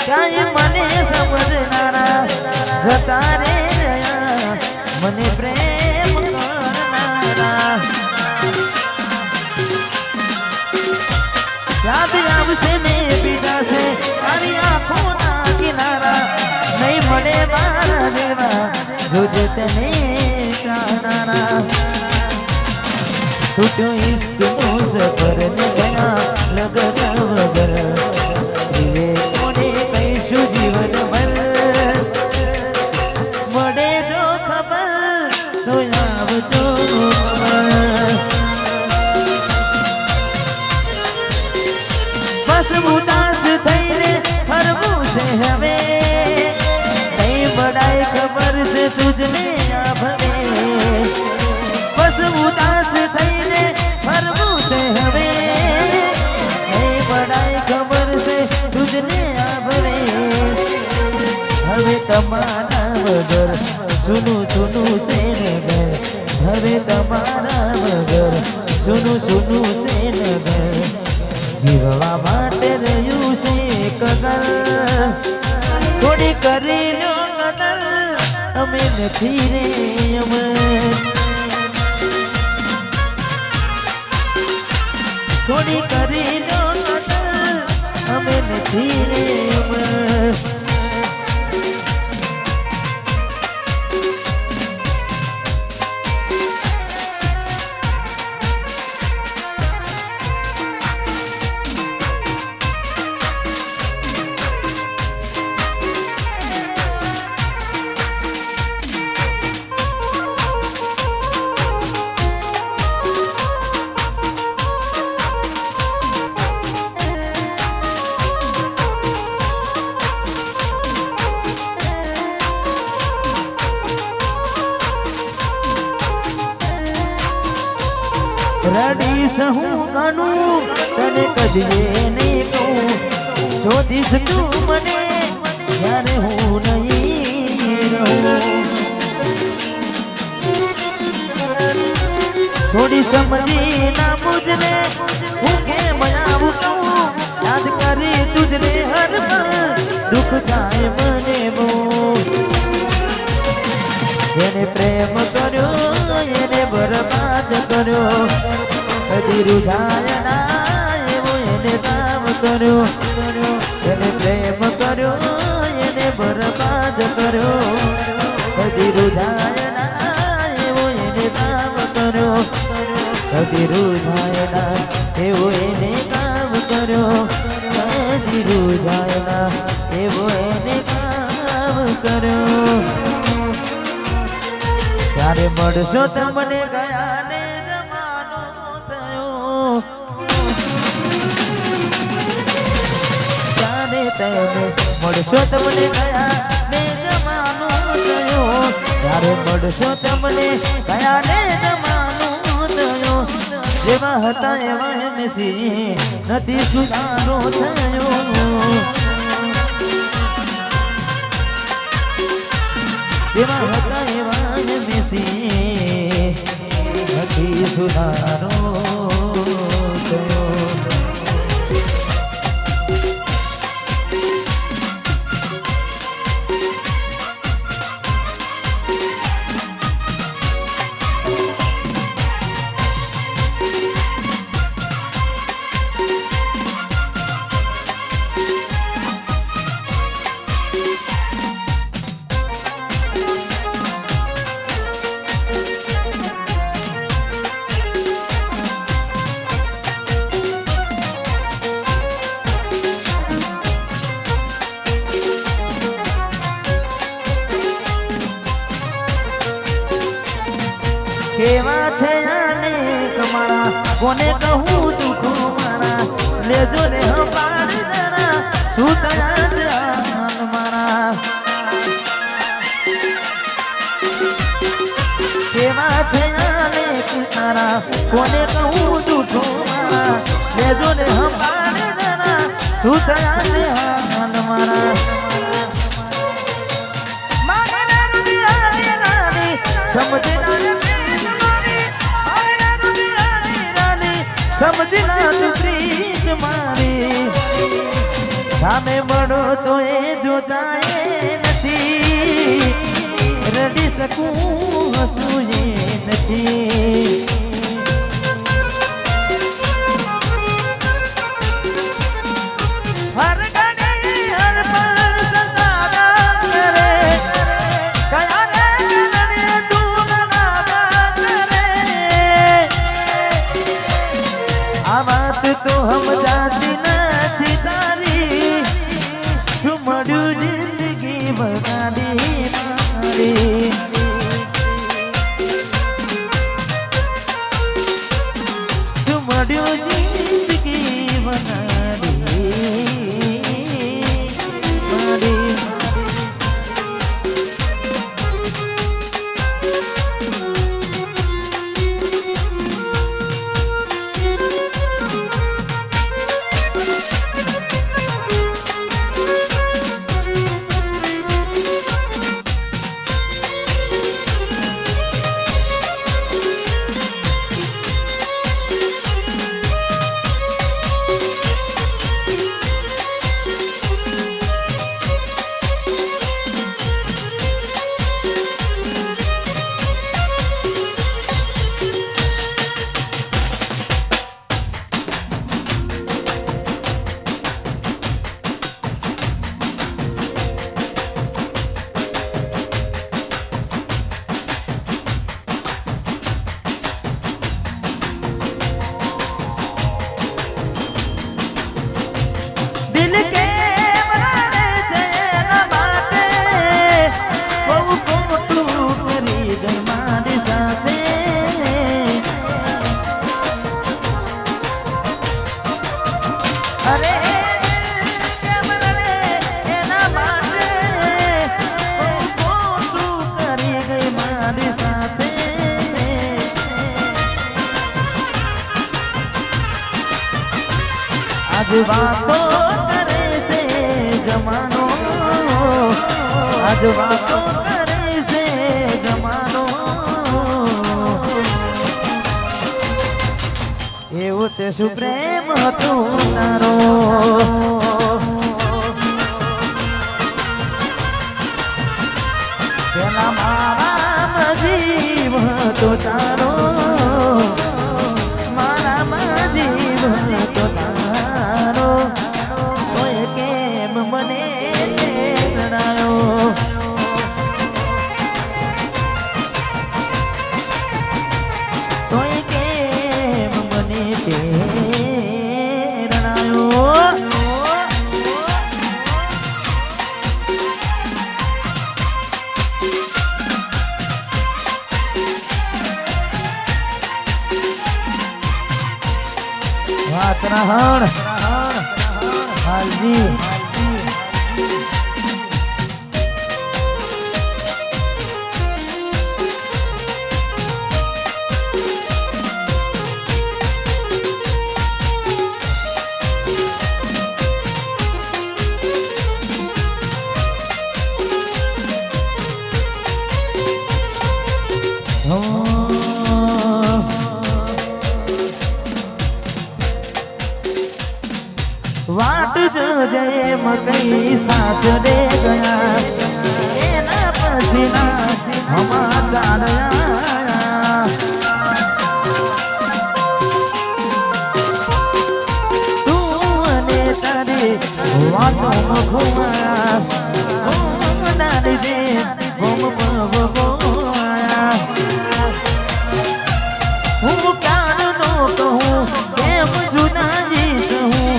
ક્યાંય મને સમજનારા જતા રે રહ્યા, મને પ્રેમ કરનારા યાદ આવશે ને પીડાશે તારી આંખોના કિનારા, નહીં મળે મારા જેવા જોજે તને ચાહનારા. છૂટ્યો ઇશ્કનો સફર ને ગયા લગન વગર, જીવે કોને કહીશું જીવન ભર, મળે જો ખબર તો આવજો ખબર. બસ ઉદાસ થઈને ફરવું છે હવે, કઈ બડાઈ ખબર છે તુજને આ ભવે. બસ ઉદાસ થઈને ફરવું છે હવે, કઈ બડાઈ ખબર છે તુજને આ ભવે. હવે તમારા વગર સુનું સુનું છે નગર, હવે તમારા વગર સુનું સુનું છે નગર. જીવવા માટે રહ્યું છે કદર, થોડી કરી લો કદર, અમે નથી રે અમર. થોડી કરી લો કદર, અમે નથી રે અમર. રડીશ હું ગાનું તને કદીએ નહીં કહું, શોધીશ તું મને જ્યારે હું નહીં રહું. થોડી સમજી ના મુજને હું કેમ આવું કહું, યાદ કરી તુજને હર પળ દુઃખ થાય મને બહુ. જેને પ્રેમ કર્યો એને બરબાદ કર્યો, કદી રૂઝાય ના એવો એને કામ કર્યો. એને પ્રેમ કર્યો એને બરબાદ કર્યો, કદી રૂઝાય ના એવો એને કામ કર્યો. કદી રૂઝાય ના એવો એને કામ કર્યો, કદી રૂઝાય ના એવો એને કામ કર્યો. ત્યારે મળશો તમને ગયા ને જમાનો થયો, ત્યારે તમે મળશો તમને ગયા ને જમાનો થયો, ત્યારે મળશો તમને ગયા ને જમાનો થયો. જેવા હતા એવા એમસી નથી સુધારો થયો, જેવા હતા એવા નથી સુધારો થયો. કેવા છે આને કમારા, કોને કહું દુઃખો મારા, લેજો ને હંપાર જરા શું થયા જાન મારા. કેવા છે આને કમારા, કોને કહું દુઃખો મારા, લેજો ને હંપાર જરા શું થયા જાન મારા. સમજના તું પ્રીત મારી, સામે મળો તો એ જોતા એ નથી રડી શકું હસું એ નથી હર ઘડી હર પળ સતારા કરે કયા ને તું ના કરે આ વાત તો સમજાતી નથી તારી શું મળ્યું જિંદગી બનાવી મારી શું મળ્યું જિંદગી બનાવી મારી आज बातों करे से जमानो आज बातों करे से जमानो એવું તે શું પ્રેમ હતું તારો પેલા મારા જીવ હતો તારો મારા જીવ હતો તારો કોઈ કેમ મને જણાયો કોઈ કેમ મને જણાયો વાતરાહણ હાલજી वाट जो जय मकई साथ दे गया एना पसीना समाचार आया तू अने तारे वाटों में घुमाया नारी दे घूम घुमाया हूँ क्या नो कहूँ केम जुदा जी कहूँ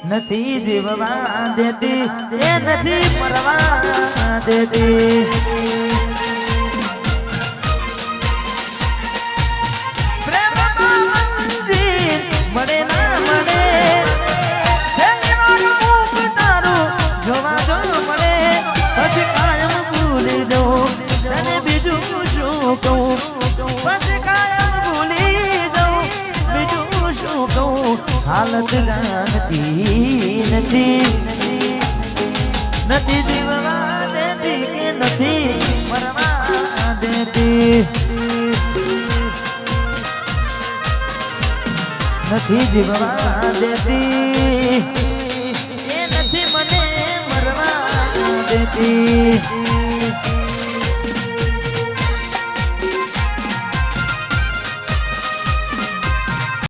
નથી જીવવા દેતી એ નથી મરવા દેતી પ્રેમમાં મંજિલ મળે ના મળે મુખ તારું જોવા જો મળે પછી કાયમ ભૂલી જાઉં તને બીજું શું કહું પછી કાયમ ભૂલી જાઉં બીજું શું કહું हालत जानती नथी नथी जीववा देती के नथी નથી જીવવા દેતી એ નથી મને મરવા દેતી